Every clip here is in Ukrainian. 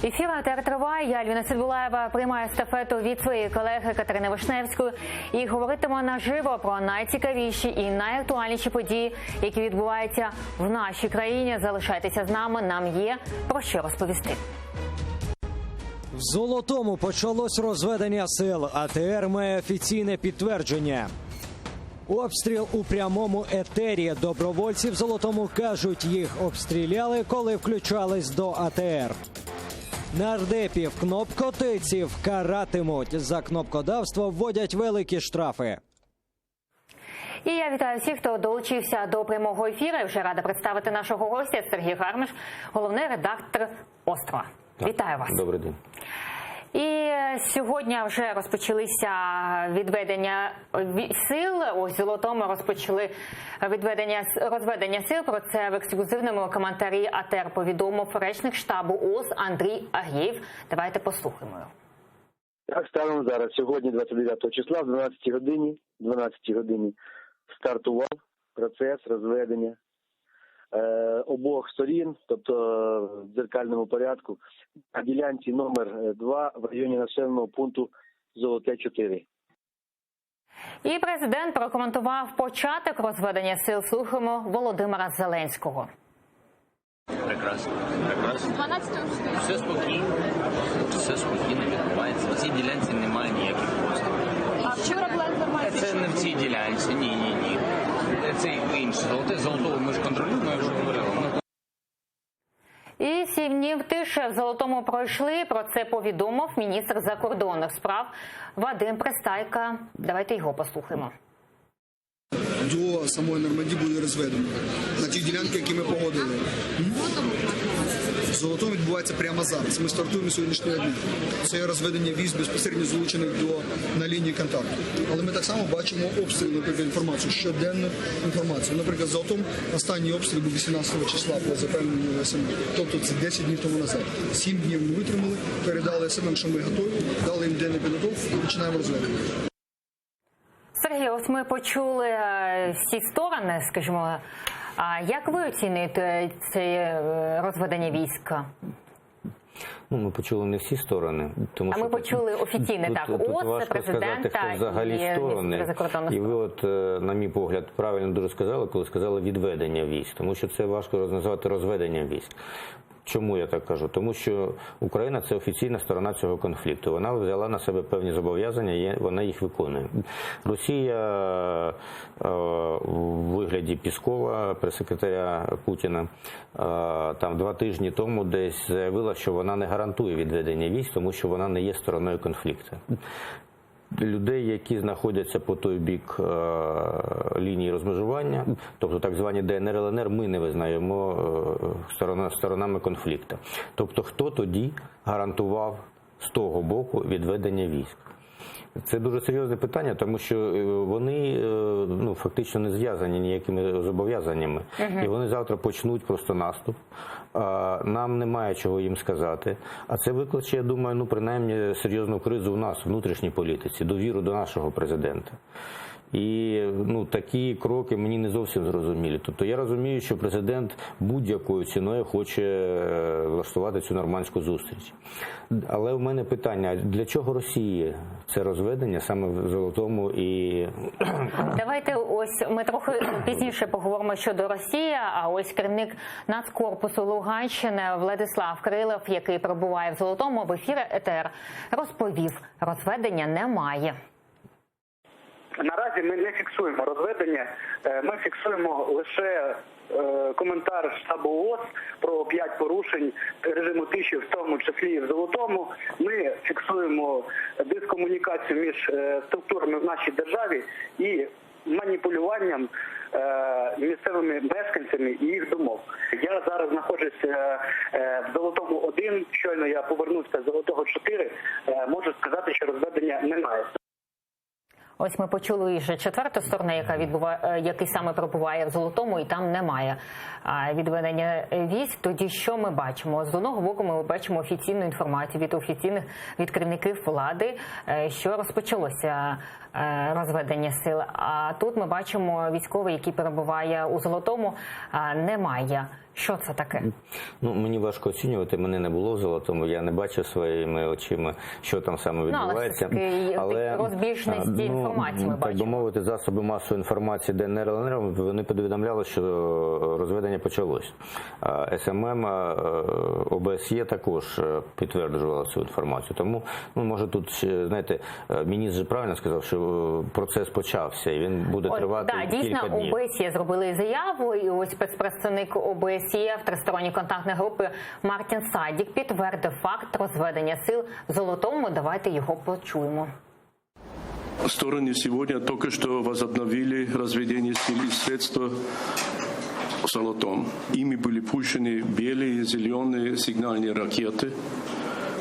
Ефір АТР триває. Я, Альвіна Сидбулаєва, приймаю естафету від своєї колеги Катерини Вишневської і говоритиму наживо про найцікавіші і найактуальніші події, які відбуваються в нашій країні. Залишайтеся з нами, нам є про що розповісти. В Золотому почалось розведення сил. АТР має офіційне підтвердження. Обстріл у прямому етері. Добровольці в Золотому кажуть, їх обстріляли, коли включались до АТР. Нардепів, кнопкотиців каратимуть. За кнопкодавство вводять великі штрафи. І я вітаю всіх, хто долучився до прямого ефіру. Я вже рада представити нашого гостя Сергій Гармаш, головний редактор «Острова». Вітаю вас. Добрий день. І сьогодні вже розпочалися відведення сил. Ось в Золотому розпочали розведення сил. Про це в ексклюзивному коментарі АТР повідомив речник штабу ООС Андрій Агєєв. Давайте послухаємо. Так, станом зараз, сьогодні, 29 числа, в 12 годині стартував процес розведення обох сторін, тобто в дзеркальному порядку, на ділянці номер 2 в районі населеного пункту Золоте-4. І президент прокоментував початок розведення сил. Слухаємо Володимира Зеленського. Прекрасно. Все спокійно відбувається. На цій ділянці немає ніяких пострілів. А в чому проблема інформації? Це не в цій ділянці, ні. Це інше. Золотого ми ж контролюємо, я вже говорив. І 7 днів тиші в Золотому пройшли. Про це повідомив міністр закордонних справ Вадим Пристайко. Давайте його послухаємо. До самої Нормандії буде розведено. На ті ділянки, які ми погодили. В Золотому відбувається прямо зараз. Ми стартуємо сьогоднішнього дня. Це розведення військ безпосередньо залучених на лінії контакту. Але ми так само бачимо обстріли, наприклад, інформацію, щоденну інформацію. Наприклад, в Золотому останній обстріл був 18 числа по запевненню СМ. Тобто це 10 днів тому назад. 7 днів ми витримали, передали СМ, що ми готові, дали їм денний підготовку і починаємо розведення. Сергій, ось ми почули всі сторони, скажімо. А як ви оцінюєте це розведення війська? Ми почули не всі сторони. Тому, ми почули офіційне, так, ООС, президента взагалі і міністра закордонних справ. І ви, на мій погляд, правильно дуже сказали, коли сказали відведення військ. Тому що це важко назвати розведення військ. Чому я так кажу? Тому що Україна – це офіційна сторона цього конфлікту. Вона взяла на себе певні зобов'язання, і вона їх виконує. Росія у вигляді Піскова, прес-секретаря Путіна, там 2 тижні тому десь заявила, що вона не гарантує відведення військ, тому що вона не є стороною конфлікту. Людей, які знаходяться по той бік лінії розмежування, тобто так звані ДНР, ЛНР, ми не визнаємо сторонами конфлікту. Тобто хто тоді гарантував з того боку відведення військ? Це дуже серйозне питання, тому що вони фактично не зв'язані ніякими зобов'язаннями. І вони завтра почнуть просто наступ. Нам немає чого їм сказати. А це викличе, я думаю, принаймні серйозну кризу в нас, в внутрішній політиці, довіру до нашого президента. І такі кроки мені не зовсім зрозумілі. Тобто я розумію, що президент будь-якою ціною хоче влаштувати цю нормандську зустріч. Але в мене питання, для чого Росії це розведення саме в Золотому і... Давайте ось ми трохи пізніше поговоримо щодо Росії, а ось керівник Нацкорпусу Луганщини Владислав Крилов, який перебуває в Золотому, в ефірі ЕТР, розповів, розведення немає. Наразі ми не фіксуємо розведення, ми фіксуємо лише коментар штабу ООС про 5 порушень режиму тиші, в тому числі і в Золотому. Ми фіксуємо дискомунікацію між структурами в нашій державі і маніпулюванням місцевими мешканцями і їх думок. Я зараз знаходжусь в Золотому 1, щойно я повернувся з Золотого 4, можу сказати, що розведення немає. Ось ми почули вже четверту сторону, який саме перебуває в Золотому, і там немає відведення військ. Тоді що ми бачимо? З одного боку ми бачимо офіційну інформацію від керівників влади, що розпочалося розведення сил. А тут ми бачимо військовий, який перебуває у Золотому, немає. Що це таке? Ну, мені важко оцінювати, мене не було в Золотому, я не бачив своїми очима, що там саме відбувається. Але розбіжності інформації ми так би бачимо. мовити, засоби масової інформації ДНР, ЛНР, вони повідомляли, що розведення почалось. СММ, ОБСЄ також підтверджувала цю інформацію. Тому, може тут, знаєте, міністр же правильно сказав, що процес почався і він буде тривати кілька днів. Дійсно, ОБСЄ зробили заяву, і ось спецпредставник ОБСЄ в тристоронній контактній групі Мартін Садік підтвердив факт розведення сил в Золотому. Давайте його почуємо. Стороны сегодня только что возобновили разведение сил и средств в Золотом. Ими были пущены белые и зеленые сигнальные ракеты,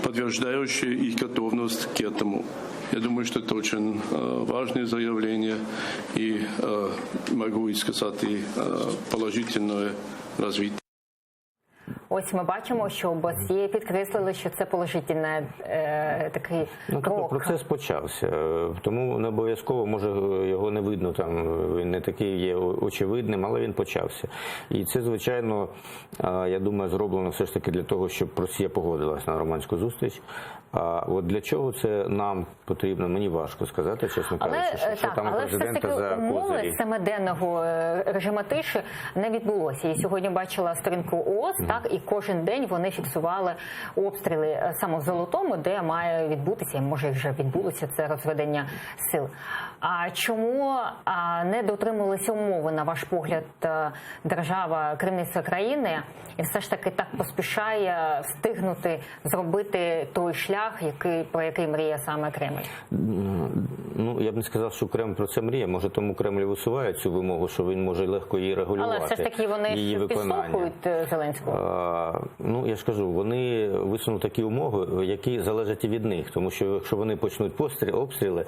подтверждающие их готовность к этому. Я думаю, что это очень важное заявление, и могу сказать и положительное развитие. Ось ми бачимо, що ОБСЄ підкреслили, що це положительний такий крок. Процес почався, тому не обов'язково, може його не видно, там він не такий є очевидним, але він почався. І це, звичайно, я думаю, зроблено все ж таки для того, щоб Росія погодилась на нормандську зустріч. А от для чого це нам потрібно, мені важко сказати, чесно кажучи, що там у президента за козирі. Семиденного режиму тиші не відбулося. Я сьогодні бачила сторінку ООС, так, і кожен день вони фіксували обстріли саме в Золотому, де має відбутися, і може вже відбулося це розведення сил. А чому не дотримувалися умови, на ваш погляд, держава, керівництво країни, і все ж таки так поспішає встигнути зробити той шлях, про який мріє саме Кремль? Ну, я б не сказав, що Кремль про це мріє. Може, тому Кремль висуває цю вимогу, що він може легко її регулювати. Але все ж таки вони ж підслухають Зеленського. Ну, я ж кажу, вони висунуть такі умови, які залежать і від них. Тому що якщо вони почнуть обстріли,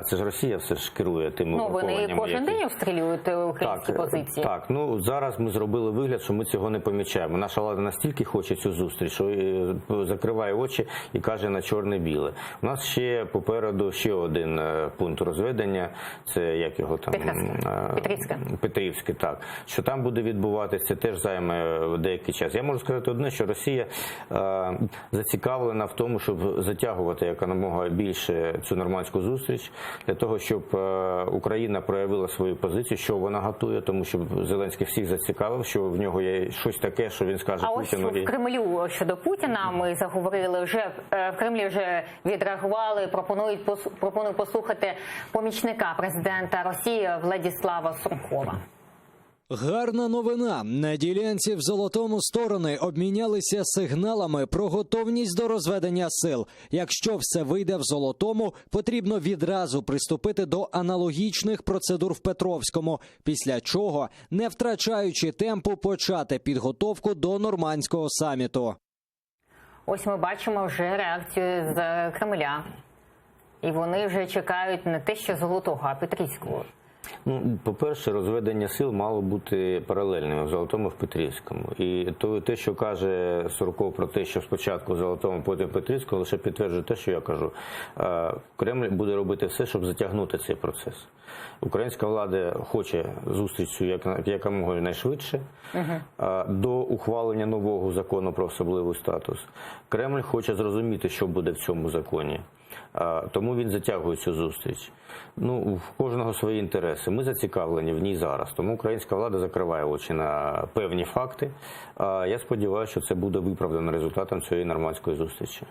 це ж Росія все ж керує тими врахуваннями. Вони кожен день обстрілюють українські позиції. Так, зараз ми зробили вигляд, що ми цього не помічаємо. Наша влада настільки хоче цю зустріч, що закриває очі і каже на чорне-біле. У нас ще попереду ще один пункт розведення, це як його там? Петрівське, так. Що там буде відбуватися, це теж займе деякий час. Я можу сказати одне, що Росія зацікавлена в тому, щоб затягувати якомога більше цю нормандську зустріч, для того, щоб Україна проявила свою позицію, що вона готує, тому що Зеленський всіх зацікавив, що в нього є щось таке, що він скаже Путіну. А ось в Кремлю щодо Путіна ми заговорили, вже в Кремлі вже відреагували, пропонують послухати помічника президента Росії Владислава Суркова. Гарна новина. На ділянці в Золотому сторони обмінялися сигналами про готовність до розведення сил. Якщо все вийде в Золотому, потрібно відразу приступити до аналогічних процедур в Петровському, після чого, не втрачаючи темпу, почати підготовку до нормандського саміту. Ось ми бачимо вже реакцію з Кремля. І вони вже чекають не те, що Золотого, а Петрівського. Ну, по-перше, розведення сил мало бути паралельним в Золотому, в Петрівському. І те, що каже Сурков про те, що спочатку в Золотому, потім в Петрівському, лише підтверджує те, що я кажу. Кремль буде робити все, щоб затягнути цей процес. Українська влада хоче зустрічу якомога найшвидше, до ухвалення нового закону про особливий статус. Кремль хоче зрозуміти, що буде в цьому законі. Тому він затягує цю зустріч. Ну, в кожного свої інтереси. Ми зацікавлені в ній зараз. Тому українська влада закриває очі на певні факти. Я сподіваюся, що це буде виправдано результатом цієї нормандської зустрічі.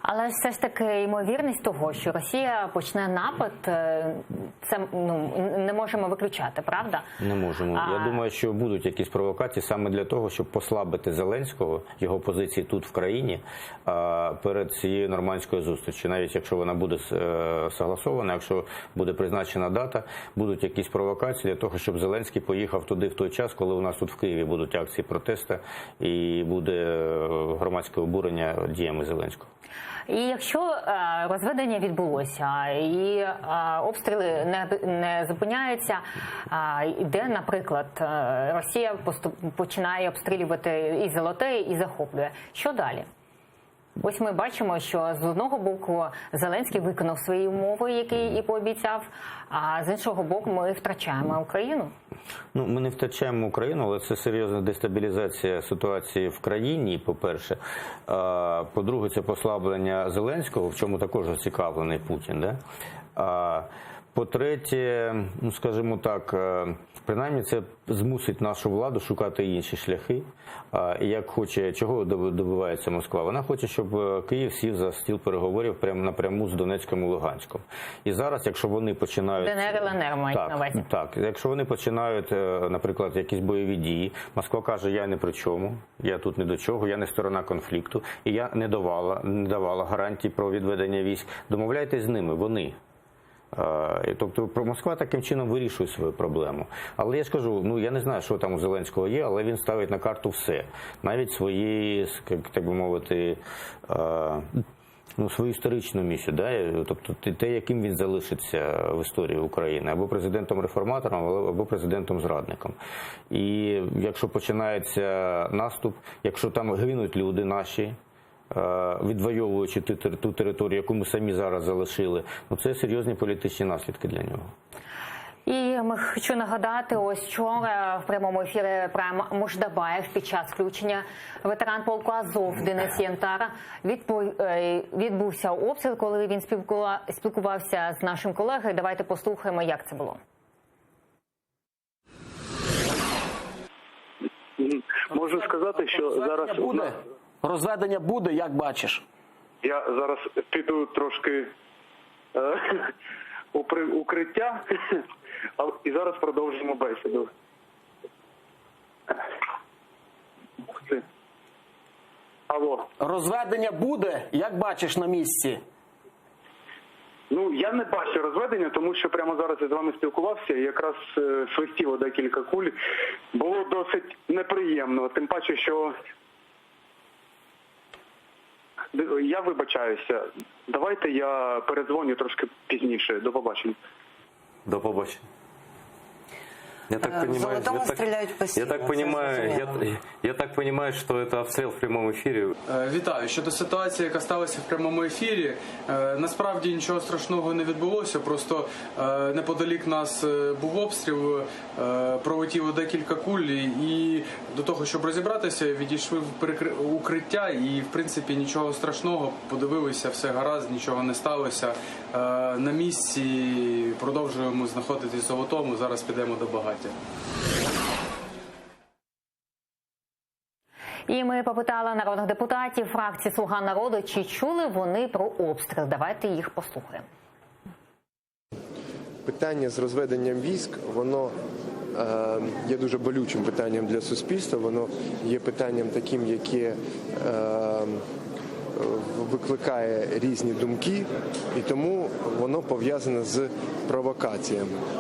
Але все ж таки ймовірність того, що Росія почне напад, це не можемо виключати, правда? Не можемо. Я думаю, що будуть якісь провокації саме для того, щоб послабити Зеленського, його позиції тут в країні, перед цією нормандською зустрічю. Навіть якщо вона буде согласована, якщо буде призначена дата, будуть якісь провокації для того, щоб Зеленський поїхав туди в той час, коли у нас тут в Києві будуть акції протесту і буде громадське обурення діями Зеленського. І якщо розведення відбулося, і обстріли не зупиняються, де, наприклад, Росія починає обстрілювати і Золоте, і захоплює. Що далі? Ось ми бачимо, що з одного боку Зеленський виконав свої умови, які і пообіцяв, а з іншого боку ми втрачаємо Україну. Ну, ми не втрачаємо Україну, але це серйозна дестабілізація ситуації в країні, по-перше. По-друге, це послаблення Зеленського, в чому також зацікавлений Путін. Да? По-третє, ну, скажімо так, принаймні це змусить нашу владу шукати інші шляхи. Як хоче, чого добивається Москва? Вона хоче, щоб Київ сів за стіл переговорів прямо напряму з Донецьком і Луганськом. І зараз, якщо вони починають... ДНР і ЛНР мають на увазі. Так, якщо вони починають, наприклад, якісь бойові дії, Москва каже, я не при чому, я тут не до чого, я не сторона конфлікту, і я не давала гарантій про відведення військ. Домовляйтесь з ними, вони. Тобто Москва таким чином вирішує свою проблему. Але я ж кажу, ну я не знаю, що там у Зеленського є, але він ставить на карту все. Навіть свої, так би мовити, свою історичну місію. Да? Тобто те, яким він залишиться в історії України. Або президентом-реформатором, або президентом-зрадником. І якщо починається наступ, якщо там гинуть люди наші, відвоюючи ту територію, яку ми самі зараз залишили, ну це серйозні політичні наслідки для нього. І хочу нагадати, ось вчора в прямому ефірі Прайм Муждабаєв під час включення ветеран полку Азов Денис Янтара відбувся обстріл, коли він спілкувався з нашим колегою. Давайте послухаємо, як це було. Можу сказати, що зараз буде. Розведення буде, як бачиш? Я зараз піду трошки у укриття і зараз продовжимо бесіду. Алло. Розведення буде, як бачиш на місці? Ну, я не бачу розведення, тому що прямо зараз я з вами спілкувався і якраз свистіло декілька куль. Було досить неприємно, тим паче, що я вибачаюся. Давайте я передзвоню трошки пізніше. До побачення. До побачення. Я так понимаю, я так понимаю, что это обстрел в прямому ефірі. Вітаю. Щодо ситуації, яка сталася в прямому ефірі, насправді нічого страшного не відбулося, просто неподалік нас був обстріл, пролетіло декілька куль і до того, щоб розібратися, відійшли в укриття і, в принципі, нічого страшного, подивилися, все гаразд, нічого не сталося. На місці продовжуємо знаходитись в Золотому, зараз підемо до Багаття. І ми попитали народних депутатів фракції «Слуга народу», чи чули вони про обстріл. Давайте їх послухаємо. Питання з розведенням військ, воно є дуже болючим питанням для суспільства, воно є питанням таким, яке викликає різні думки, і тому воно пов'язане з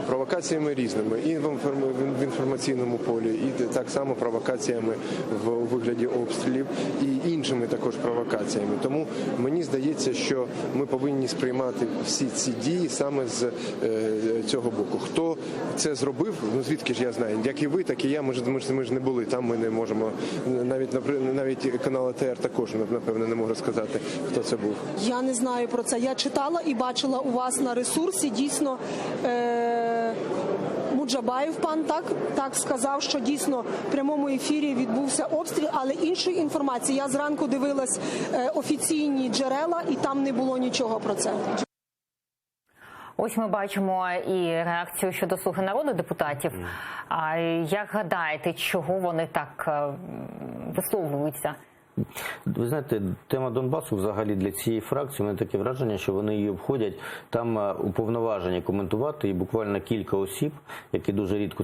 провокаціями різними і в інформаційному полі, і так само провокаціями в вигляді обстрілів, і іншими також провокаціями. Тому мені здається, що ми повинні сприймати всі ці дії саме з цього боку. Хто це зробив, ну звідки ж я знаю, як і ви, так і я, ми ж не були там, ми не можемо, навіть канал АТР також, напевно, не можу сказати, хто це був. Я не знаю про це. Я читала і бачила у вас на ресурсі, дійсно, Муджабаєв пан так сказав, що дійсно в прямому ефірі відбувся обстріл, але іншої інформації. Я зранку дивилась офіційні джерела, і там не було нічого про це. Ось ми бачимо і реакцію щодо «Слуги народу» депутатів. А як гадаєте, чого вони так висловлюються? Ви знаєте, тема Донбасу взагалі для цієї фракції, у мене таке враження, що вони її обходять. Там уповноважені коментувати і буквально кілька осіб, які дуже рідко,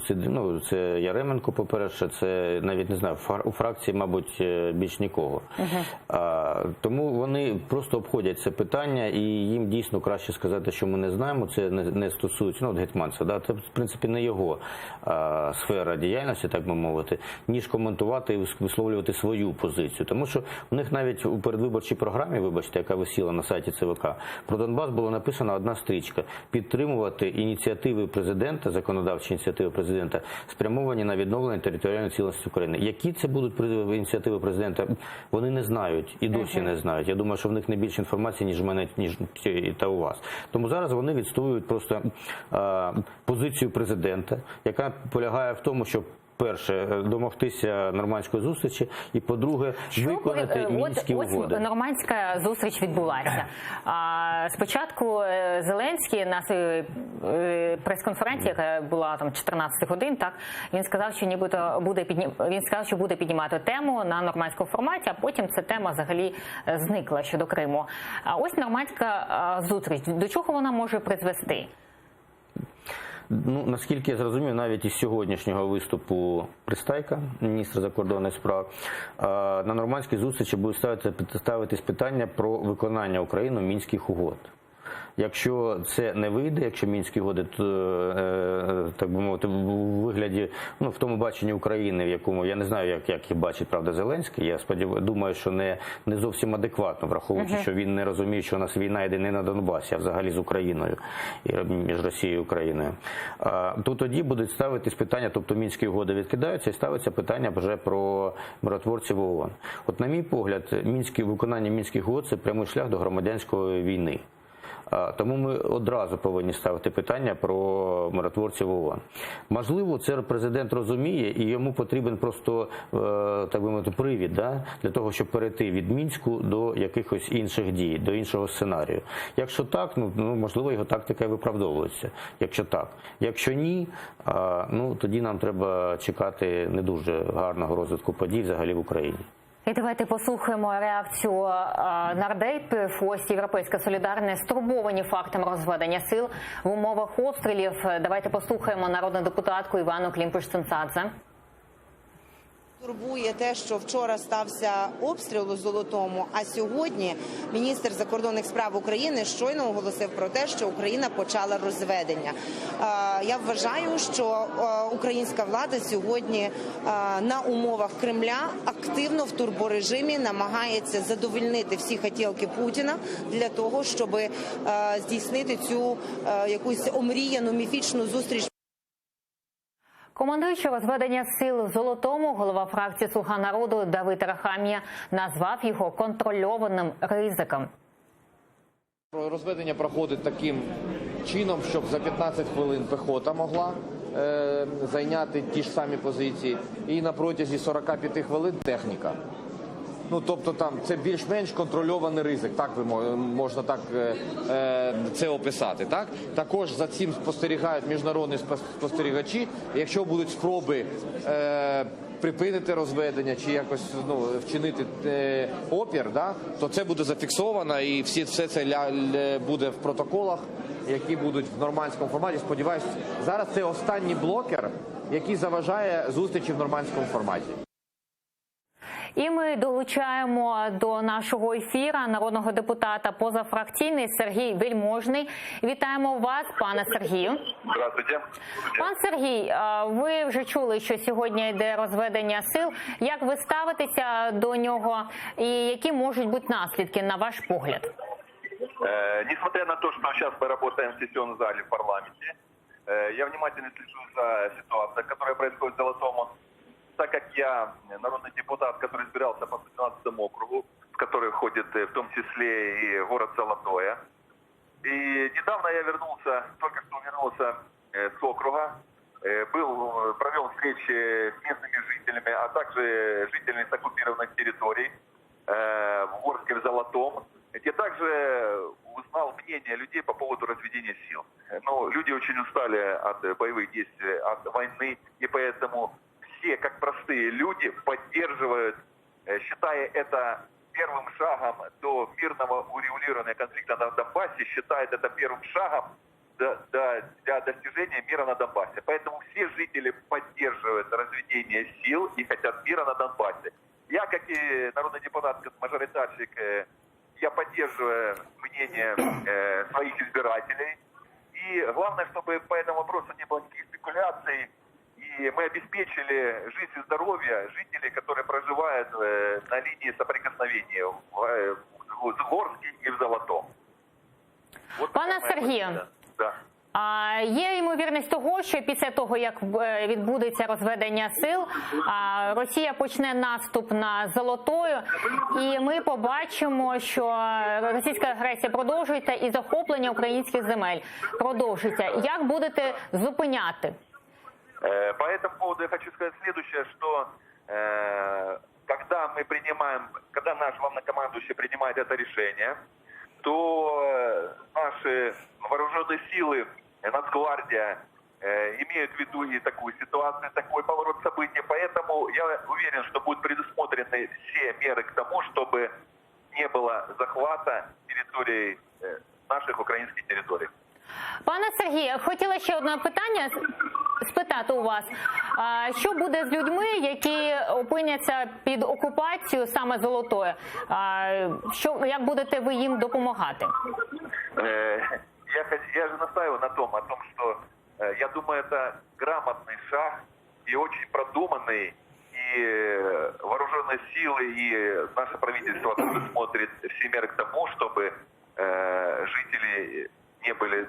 це Яременко, по-перше, це навіть не знаю, у фракції, мабуть, більш нікого. Тому вони просто обходять це питання, і їм дійсно краще сказати, що ми не знаємо, це не стосується, гетьманця, да? Це в принципі не його сфера діяльності, так би мовити, ніж коментувати і висловлювати свою позицію. Тому Тому що у них навіть у передвиборчій програмі, вибачте, яка висіла на сайті ЦВК, про Донбас було написано одна стрічка – підтримувати ініціативи президента, законодавчі ініціативи президента, спрямовані на відновлення територіальної цілісності України. Які це будуть ініціативи президента, вони не знають і досі не знають. Я думаю, що в них не більше інформації, ніж в мене, ніж та у вас. Тому зараз вони відстоюють просто позицію президента, яка полягає в тому, щоб перше, домогтися нормандської зустрічі, і, по-друге, виконати мінські угоди. Ось нормандська зустріч відбулася. Спочатку Зеленський на своїй прес-конференції, яка була там 14 годин, так, він сказав, що нібито буде піднімати тему на нормандському форматі, а потім ця тема взагалі зникла щодо Криму. А ось нормандська зустріч. До чого вона може призвести? Ну, наскільки я зрозумів, навіть із сьогоднішнього виступу Пристайка, міністра закордонних справ, на нормандській зустрічі буде ставитись питання про виконання Україною мінських угод. Якщо це не вийде, якщо мінські угоди, так би мовити, у вигляді, ну, в тому баченні України, в якому, я не знаю, як їх бачить, правда, Зеленський, я думаю, що не зовсім адекватно, враховуючи, що він не розуміє, що у нас війна йде не на Донбасі, а взагалі з Україною, між Росією і Україною. То тоді будуть ставитись питання, тобто мінські угоди відкидаються і ставиться питання вже про миротворців ООН. От, на мій погляд, виконання мінських угод – це прямий шлях до громадянської війни. Тому ми одразу повинні ставити питання про миротворців ООН. Можливо, це президент розуміє, і йому потрібен просто, так би мовити, привід, для того, щоб перейти від Мінську до якихось інших дій, до іншого сценарію. Якщо так, ну можливо, його тактика і виправдовується. Якщо так. Якщо ні, ну тоді нам треба чекати не дуже гарного розвитку подій взагалі в Україні. І давайте послухаємо реакцію нардепів. Ось Європейська солідарність стурбовані фактом розведення сил в умовах обстрілів. Давайте послухаємо народну депутатку Іванну Климпуш-Цинцадзе. Турбує те, що вчора стався обстріл у Золотому, а сьогодні міністр закордонних справ України щойно оголосив про те, що Україна почала розведення. Я вважаю, що українська влада сьогодні на умовах Кремля активно в турборежимі намагається задовольнити всі хотілки Путіна для того, щоб здійснити цю якусь омріяну міфічну зустріч. Командуючий розведення сил в Золотому, голова фракції «Слуга народу» Давид Арахамія назвав його контрольованим ризиком. Розведення проходить таким чином, щоб за 15 хвилин піхота могла зайняти ті ж самі позиції, і на протязі 45 хвилин техніка. Ну, тобто там це більш-менш контрольований ризик, так можна так це описати. Так? Також за цим спостерігають міжнародні спостерігачі. Якщо будуть спроби припинити розведення чи якось вчинити опір, то це буде зафіксовано і все це буде в протоколах, які будуть в нормандському форматі. Сподіваюсь, зараз це останній блокер, який заважає зустрічі в нормандському форматі. І ми долучаємо до нашого ефіра народного депутата позафракційний Сергій Вельможний. Вітаємо вас, пане Сергію. Здравствуйте. Пан Сергій, ви вже чули, що сьогодні йде розведення сил. Як ви ставитеся до нього і які можуть бути наслідки, на ваш погляд? Несмотря на то, что сейчас мы работаем в сессионном зале в парламенте, я внимательно слежу за ситуацией, которая происходит в Золотому. Так как я народный депутат, который избирался по 112 округу, в который входит в том числе и город Золотое. И недавно я только что вернулся с округа, провел встречи с местными жителями, а также жителями с оккупированных территорий в Горске, в Золотом, где также узнал мнение людей по поводу разведения сил. Но люди очень устали от боевых действий, от войны, и поэтому все, как простые люди, поддерживают, считая это первым шагом до мирного урегулирования конфликта на Донбассе, считают это первым шагом для достижения мира на Донбассе. Поэтому все жители поддерживают разведение сил и хотят мира на Донбассе. Я, как и народный депутат, как мажоритарщик, я поддерживаю мнение своих избирателей. И главное, чтобы по этому вопросу не было никаких спекуляций и и мы обеспечили жизнь и здоровье жителей, которые проживают на линии соприкосновения в Горске и в Золотом. Вот Пане Сергію, да. є ймовірність того, що після того, як відбудеться розведення сил, Росія почне наступ на Золотою, і ми побачимо, що російська агресія продовжується і захоплення українських земель продовжується. Як будете зупиняти? По этому поводу я хочу сказать следующее, что когда наш главнокомандующий принимает это решение, то наши вооруженные силы, Нацгвардия, имеют в виду и такую ситуацию, такой поворот событий. Поэтому я уверен, что будут предусмотрены все меры к тому, чтобы не было захвата территорий, наших українських територій. Пане Сергію, хотіла ще одне питання спитати у вас. Що буде з людьми, які опиняться під окупацією саме Золотою? Як будете ви їм допомагати? Я же настаиваю на том, что я думаю, это грамотный шаг и очень продуманный, и вооруженные силы, и наше правительство смотрит все меры к тому, чтобы жители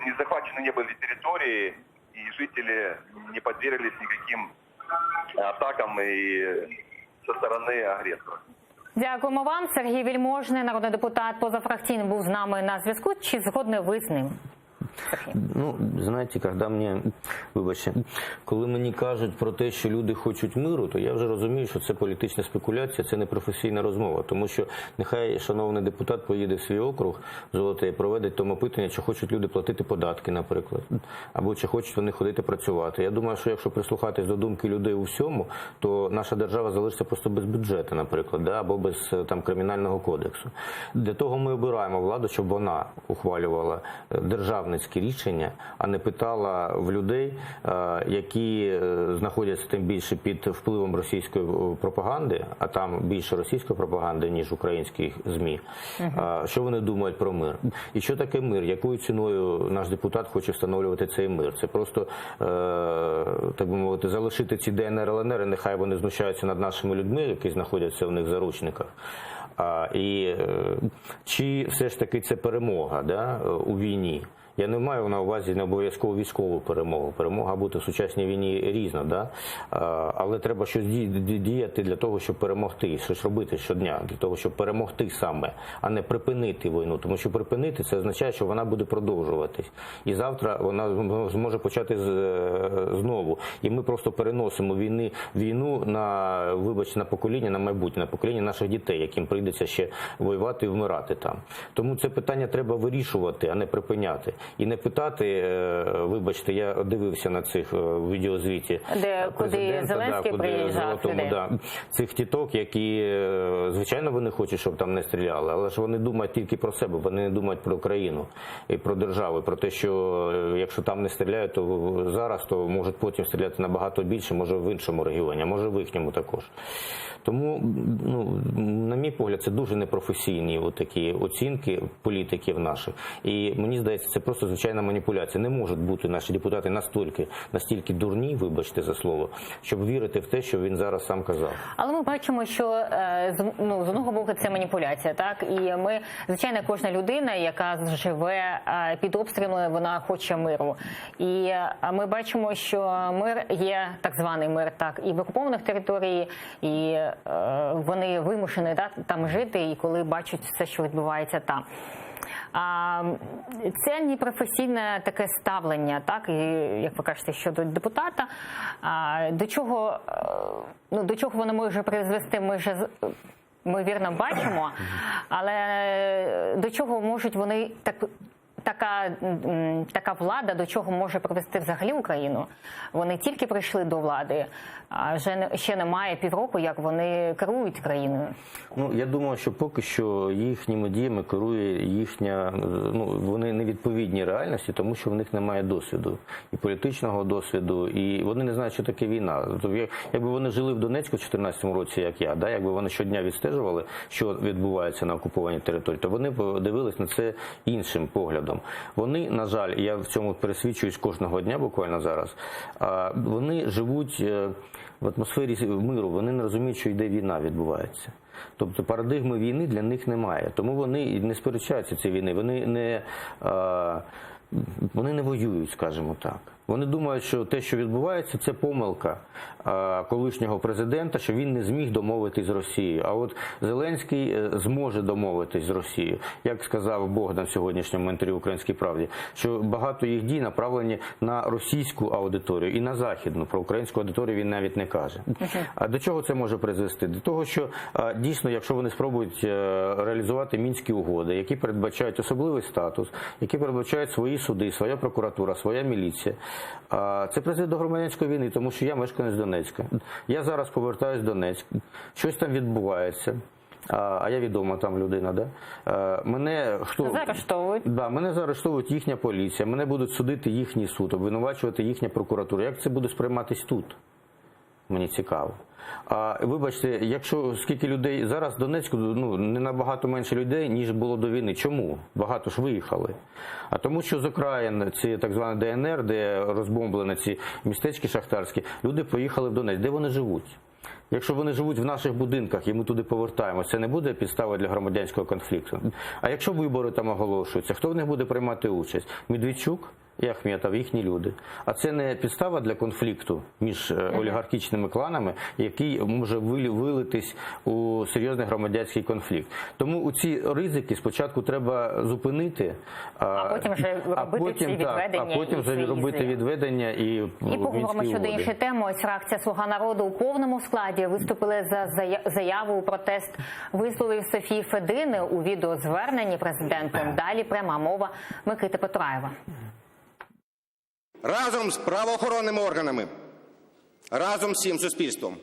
не захвачены не были территории, и жители не подверглись никаким атакам и со стороны агрессора. Дякуємо вам. Сергій Вельможний, народний депутат позафракційний, був з нами на зв'язку. Чи згодні ви з ним? Ну, знаєте, коли мені кажуть про те, що люди хочуть миру, то я вже розумію, що це політична спекуляція, це не професійна розмова. Тому що нехай шановний депутат поїде в свій округ Золотий, проведить там опитування, чи хочуть люди платити податки, наприклад, або чи хочуть вони ходити працювати. Я думаю, що якщо прислухатись до думки людей у всьому, то наша держава залишиться просто без бюджету, наприклад, або без там кримінального кодексу. Для того ми обираємо владу, щоб вона ухвалювала державницькі рішення, а не питала в людей, які знаходяться тим більше під впливом російської пропаганди, а там більше російської пропаганди, ніж українських ЗМІ, що вони думають про мир. І що таке мир? Якою ціною наш депутат хоче встановлювати цей мир? Це просто, так би мовити, залишити ці ДНР, ЛНР, і нехай вони знущаються над нашими людьми, які знаходяться в них в заручниках. Чи все ж таки це перемога у війні? Я не маю на увазі не обов'язково військову перемогу. Перемога бути в сучасній війні різна, але треба щось діяти для того, щоб перемогти, щось робити щодня, для того, щоб перемогти саме, а не припинити війну. Тому що припинити – це означає, що вона буде продовжуватись. І завтра вона зможе почати знову. І ми просто переносимо війну на покоління, на майбутнє, на покоління наших дітей, яким прийдеться ще воювати і вмирати там. Тому це питання треба вирішувати, а не припиняти. І не питати, вибачте, я дивився на цих відеозвіті куди Зеленський приїжджав, цих тіток, які, звичайно, вони хочуть, щоб там не стріляли, але ж вони думають тільки про себе, вони не думають про країну і про державу, про те, що якщо там не стріляють, то зараз, то можуть потім стріляти набагато більше, може в іншому регіоні, а може в їхньому також. Тому, на мій погляд, це дуже непрофесійні такі оцінки політиків наших. І мені здається, це просто звичайна маніпуляція. Не можуть бути наші депутати настільки дурні, вибачте за слово, щоб вірити в те, що він зараз сам казав. Але ми бачимо, що з одного боку це маніпуляція, так? І ми, звичайно, кожна людина, яка живе під обстрілами, вона хоче миру. І ми бачимо, що мир є, так званий мир, так, і в окупованих територіях, і вони вимушені там жити, і коли бачать все, що відбувається там. Це непрофесійне таке ставлення, так, і, як ви кажете, щодо депутата. До чого воно може призвести, ми вірно бачимо, але до чого можуть вони така влада, до чого може привести взагалі Україну? Вони тільки прийшли до влади, а ще немає півроку, як вони керують країною. Я думаю, що поки що їхніми діями керує вони не відповідні реальності, тому що в них немає досвіду. І політичного досвіду, і вони не знають, що таке війна. Якби вони жили в Донецьку в 2014 році, як я, якби вони щодня відстежували, що відбувається на окупованій території, то вони б дивились на це іншим поглядом. Заходом. Вони, на жаль, я в цьому пересвідчуюсь кожного дня буквально зараз, вони живуть в атмосфері миру, вони не розуміють, що йде війна, відбувається. Тобто парадигми війни для них немає. Тому вони не сперечаються цієї війни, вони не воюють, скажімо так. Вони думають, що те, що відбувається, це помилка колишнього президента, що він не зміг домовитись з Росією. А от Зеленський зможе домовитись з Росією. Як сказав Богдан в сьогоднішньому інтерв'ю «Українській правді», що багато їх дій направлені на російську аудиторію і на західну. Про українську аудиторію він навіть не каже. А до чого це може призвести? До того, що дійсно, якщо вони спробують реалізувати Мінські угоди, які передбачають особливий статус, які передбачають свої суди, своя прокуратура, своя міліція, це призведе до громадянської війни, тому що я мешканець Донецька. Я зараз повертаюсь в Донецьк, щось там відбувається, а я відома там людина, да? Мене заарештовують. Да, мене заарештовують їхня поліція, мене будуть судити їхній суд, обвинувачувати їхня прокуратура. Як це буде сприйматись тут? Мені цікаво. Вибачте, якщо скільки людей зараз в Донецьку, не набагато менше людей, ніж було до війни. Чому? Багато ж виїхали. А тому, що з окраїн, ці так звані ДНР, де розбомблені ці містечки шахтарські, люди поїхали в Донецьк. Де вони живуть? Якщо вони живуть в наших будинках і ми туди повертаємося, це не буде підставою для громадянського конфлікту. А якщо вибори там оголошуються, хто в них буде приймати участь? Медведчук і Ахметов, їхні люди. А це не підстава для конфлікту між олігархічними кланами, який може вилитись у серйозний громадянський конфлікт. У ці ризики спочатку треба зупинити, а потім вже робити відведення і поговоримо щодо іншої теми. Ось реакція «Слуга народу» у повному складі виступили за заяву у протест висловів Софії Федини у відеозверненні президентом. Далі пряма мова Микити Петраєва. Разом з правоохоронними органами, разом з всім суспільством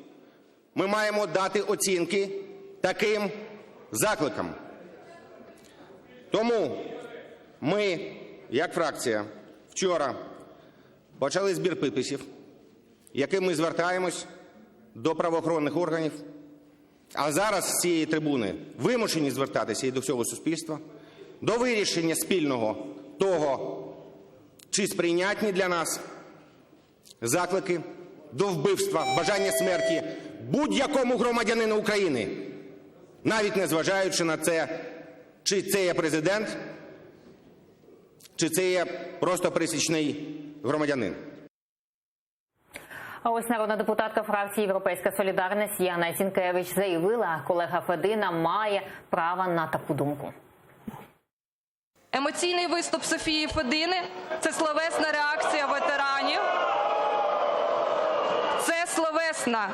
ми маємо дати оцінки таким закликам. Тому ми, як фракція, вчора почали збір підписів, яким ми звертаємось до правоохоронних органів, а зараз з цієї трибуни вимушені звертатися і до всього суспільства, до вирішення спільного того, чи сприйнятні для нас заклики до вбивства, бажання смерті будь-якому громадянину України, навіть не зважаючи на це, чи це є президент, чи це є просто пересічний громадянин. А ось народна депутатка фракції «Європейська солідарність» Яна Зінкевич заявила, колега Федина має право на таку думку. Емоційний виступ Софії Федини – це словесна реакція ветеранів. Це словесна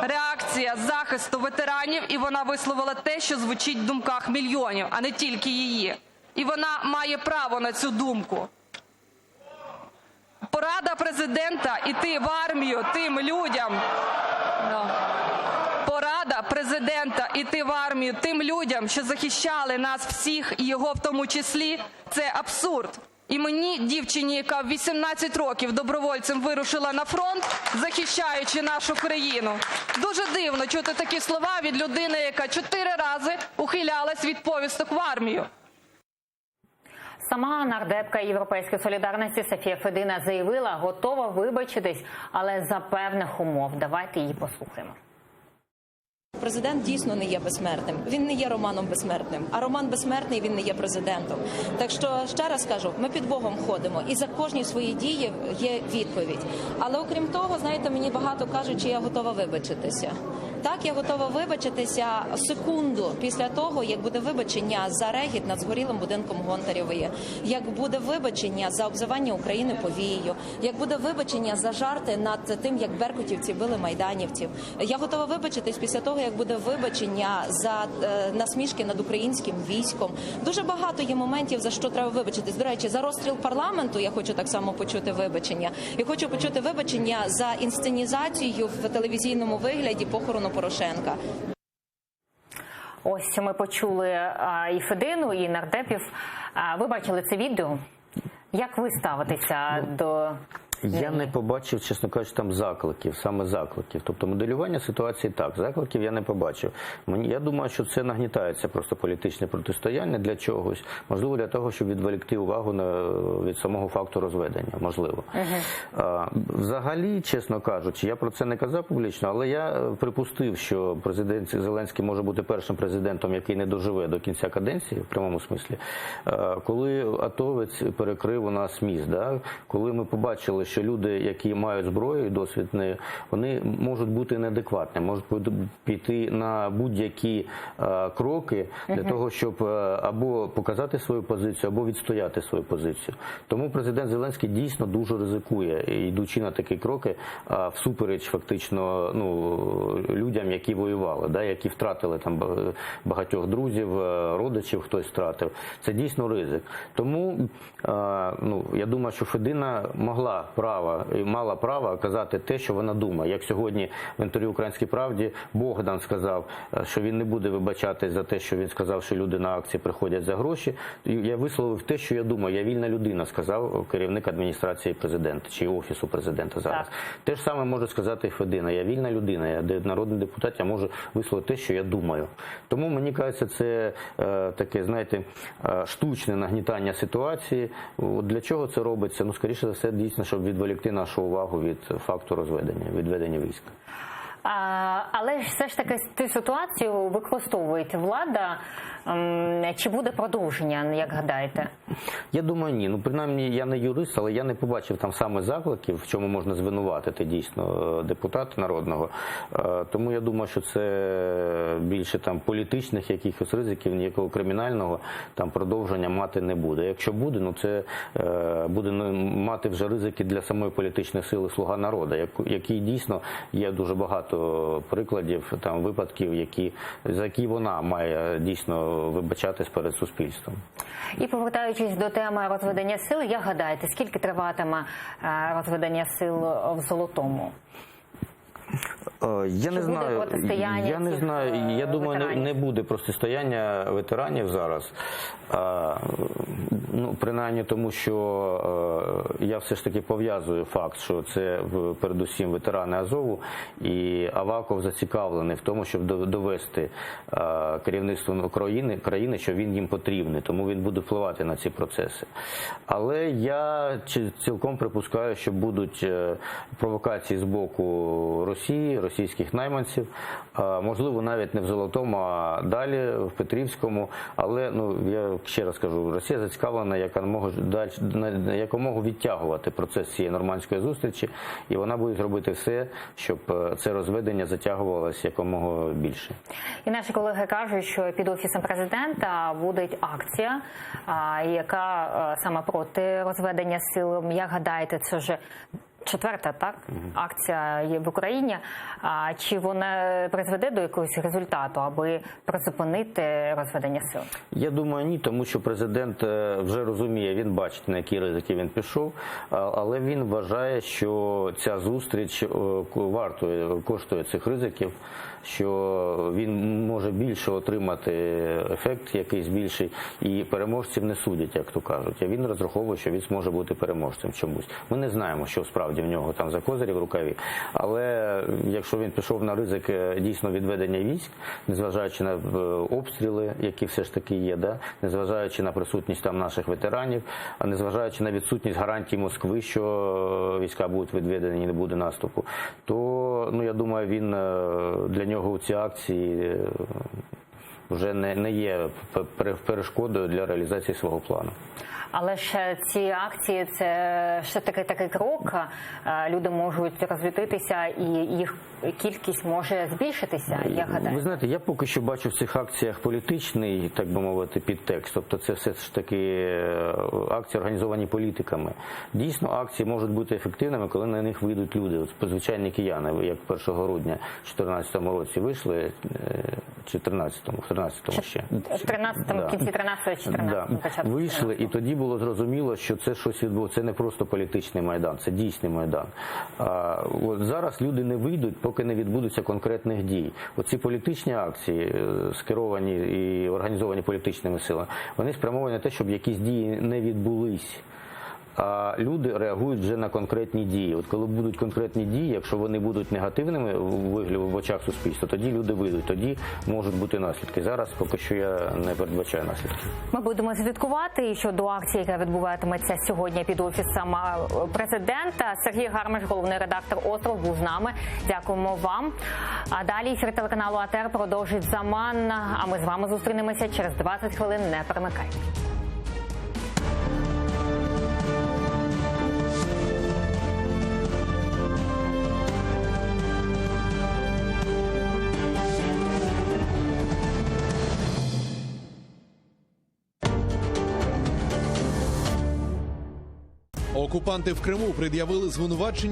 реакція захисту ветеранів, і вона висловила те, що звучить в думках мільйонів, а не тільки її. І вона має право на цю думку. Порада президента – іти в армію тим людям. Порада президента іти в армію тим людям, що захищали нас всіх, і його в тому числі, це абсурд. І мені, дівчині, яка в 18 років добровольцем вирушила на фронт, захищаючи нашу країну, дуже дивно чути такі слова від людини, яка 4 рази ухилялась від повісток в армію. Сама нардепка «Європейської солідарності» Софія Федина заявила, готова вибачитись, але за певних умов. Давайте її послухаємо. Президент дійсно не є безсмертним. Він не є Романом Безсмертним. А Роман Безсмертний, він не є президентом. Так що, ще раз кажу, ми під Богом ходимо. І за кожні свої дії є відповідь. Але окрім того, знаєте, мені багато кажуть, чи я готова вибачитися. Так, я готова вибачитися секунду після того, як буде вибачення за регіт над згорілим будинком Гонтаревої, як буде вибачення за обзивання України повією, як буде вибачення за жарти над тим, як беркутівці били майданівців. Я готова вибачитись після того, як буде вибачення за насмішки над українським військом. Дуже багато є моментів, за що треба вибачитись. До речі, за розстріл парламенту я хочу так само почути вибачення. Я хочу почути вибачення за інсценізацію в телевізійному вигляді похорону Порошенка. Ось ми почули і Федину, і нардепів. Ви бачили це відео. Як ви ставитеся до Я не побачив, чесно кажучи, там закликів, саме закликів. Тобто моделювання ситуації так, закликів я не побачив. Я думаю, що це нагнітається просто політичне протистояння для чогось. Можливо, для того, щоб відволікти увагу від самого факту розведення. Можливо. Взагалі, чесно кажучи, я про це не казав публічно, але я припустив, що президент Зеленський може бути першим президентом, який не доживе до кінця каденції, в прямому смислі, коли атовець перекрив у нас міст. Да? Коли ми побачили, що люди, які мають зброю і досвід, вони можуть бути неадекватні, можуть піти на будь-які кроки для того, щоб або показати свою позицію, або відстояти свою позицію. Тому президент Зеленський дійсно дуже ризикує, йдучи на такі кроки, всупереч фактично людям, які воювали, да, які втратили там багатьох друзів, родичів хтось втратив. Це дійсно ризик. Тому я думаю, що Федина мала право казати те, що вона думає. Як сьогодні в інтерв'ю «Українській правді» Богдан сказав, що він не буде вибачатись за те, що він сказав, що люди на акції приходять за гроші. Я висловив те, що я думаю. Я вільна людина, сказав керівник адміністрації президента чи офісу президента зараз. Так. Те ж саме може сказати і Федина. Я вільна людина, я народний депутат, я можу висловити те, що я думаю. Тому, мені кажеться, це таке, знаєте, штучне нагнітання ситуації. Для чого це робиться? Скоріше за все, дійсно, щоб відволікти нашу увагу від факту відведення військ. Але ж все ж таки цю ситуацію використовує влада. Чи буде продовження, як гадаєте? Я думаю, ні. Принаймні, я не юрист, але я не побачив там саме закликів, в чому можна звинуватити дійсно депутата народного. Тому я думаю, що це більше там політичних якихось ризиків, ніякого кримінального там продовження мати не буде. Якщо буде, це буде мати вже ризики для самої політичної сили «Слуга народу», які дійсно є дуже багато прикладів, там випадків, за які вона має дійсно вибачатись перед суспільством. І повертаючись до теми розведення сил, як гадаєте, скільки триватиме розведення сил в Золотому? Я не знаю. Я думаю, не буде протистояння ветеранів зараз. Принаймні тому, що я все ж таки пов'язую факт, що це передусім ветерани Азову, і Аваков зацікавлений в тому, щоб довести керівництво країни, що він їм потрібний, тому він буде впливати на ці процеси. Але я цілком припускаю, що будуть провокації з боку Росії, російських найманців, можливо, навіть не в Золотому, а далі, в Петрівському, але, я ще раз кажу, Росія зацікавлена якомога відтягувати процес цієї нормандської зустрічі, і вона буде зробити все, щоб це розведення затягувалося якомога більше. І наші колеги кажуть, що під Офісом президента буде акція, яка саме проти розведення сил. Як гадаєте, це вже четверта, так? Акція є в Україні. Чи вона призведе до якогось результату, аби призупинити розведення сил? Я думаю, ні, тому що президент вже розуміє, він бачить, на які ризики він пішов, але він вважає, що ця зустріч коштує цих ризиків, що він може більше отримати ефект якийсь більший, і переможців не судять, як то кажуть. А він розраховує, що він зможе бути переможцем чомусь. Ми не знаємо, що справді в нього там за козирі в рукаві, але якщо він пішов на ризик дійсно відведення військ, незважаючи на обстріли, які все ж таки є, незважаючи на присутність там наших ветеранів, а незважаючи на відсутність гарантій Москви, що війська будуть відведені і не буде наступу, то, я думаю, він для нього ці акції вже не є перешкодою для реалізації свого плану. Але ж ці акції – це ще такий крок. Люди можуть розлютитися і їх кількість може збільшитися, я гадаю. Ви знаєте, я поки що бачу в цих акціях політичний, так би мовити, підтекст. Тобто це все ж таки акції, організовані політиками. Дійсно, акції можуть бути ефективними, коли на них вийдуть люди. Звичайні кияни, як 1 грудня в 2014 році вийшли, чи 13-му, в 13-му ще. В 13-му, кінці 13-го, 14-му початку. Вийшли, і тоді було зрозуміло, що це щось відбулося. Це не просто політичний Майдан, це дійсний Майдан. От зараз люди не вийдуть, поки не відбудуться конкретних дій. Оці політичні акції, скеровані і організовані політичними силами, вони спрямовані на те, щоб якісь дії не відбулись. а люди реагують вже на конкретні дії. От коли будуть конкретні дії, якщо вони будуть негативними в очах суспільства, тоді люди вийдуть, тоді можуть бути наслідки. Зараз поки що я не передбачаю наслідків. Ми будемо слідкувати щодо акції, яка відбуватиметься сьогодні під офісом президента. Сергій Гармаш, головний редактор «Остров», був з нами. Дякуємо вам. А далі ефір телеканалу АТR продовжить «Заман». А ми з вами зустрінемося через 20 хвилин. Не перемикайте. Окупанти в Криму пред'явили звинувачення